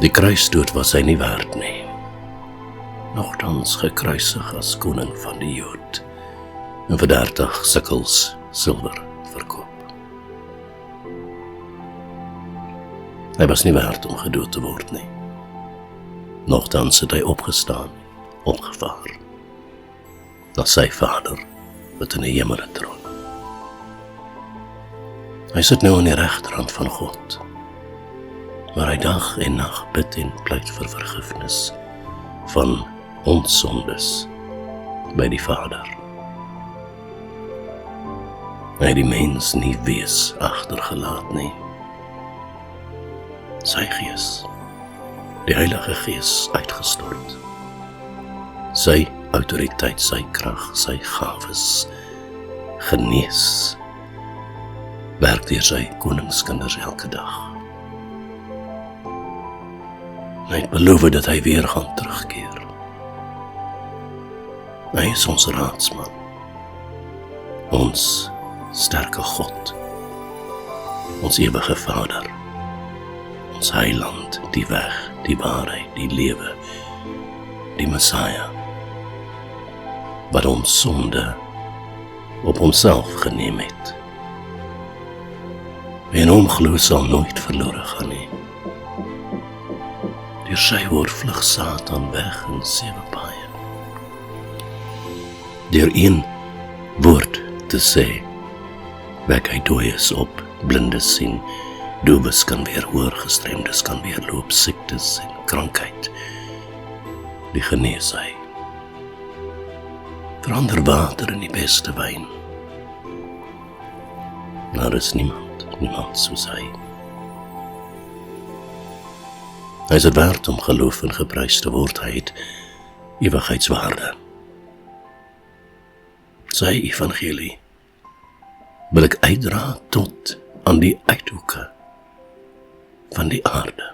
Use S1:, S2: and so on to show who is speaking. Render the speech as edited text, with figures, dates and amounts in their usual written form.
S1: Die kruisdood was hy nie werd nie, nogtans gekruisig as koning van die Jood, en vir 30 sikkels silwer verkoop. Hy was nie werd om gedood te word nie, nogtans het hy opgestaan, opgevaar, na sy Vader, wat in die hemel troon. Hy sit nou aan die regterhand van God, waar hy dag en nag bid en pleit vir vergifnis van ons sondes by die Vader. Hy het die mens nie wees agtergelaat nie. Sy Gees, die Heilige Gees uitgestort. Sy autoriteit, sy krag, sy gawes, genees, werk deur sy koningskinders elke dag. Hy het beloof dat hy weer gaan terugkeer. Hy is ons raadsman, ons sterke God, ons ewige Vader, ons Heiland, die weg, die waarheid, die lewe, die Messiah, wat ons sonde op homself geneem het. Wie in hom glo sal nooit verlore gaan nie. Deur sy woord vlug Satan weg in 7 paaie. Deur een woord te sê, wek hy dooies op, blindes sien, doewes kan weer hoor, gestremdes kan weer loop, siektes en krankheid, die genees hy. Verander water in die beste wyn. Daar is niemand soos hy. Hy is het werd om geloof en geprys te word, hy het ewigheidswaarde. Sy evangelie wil ek uitdra tot aan die uithoeke van die aarde.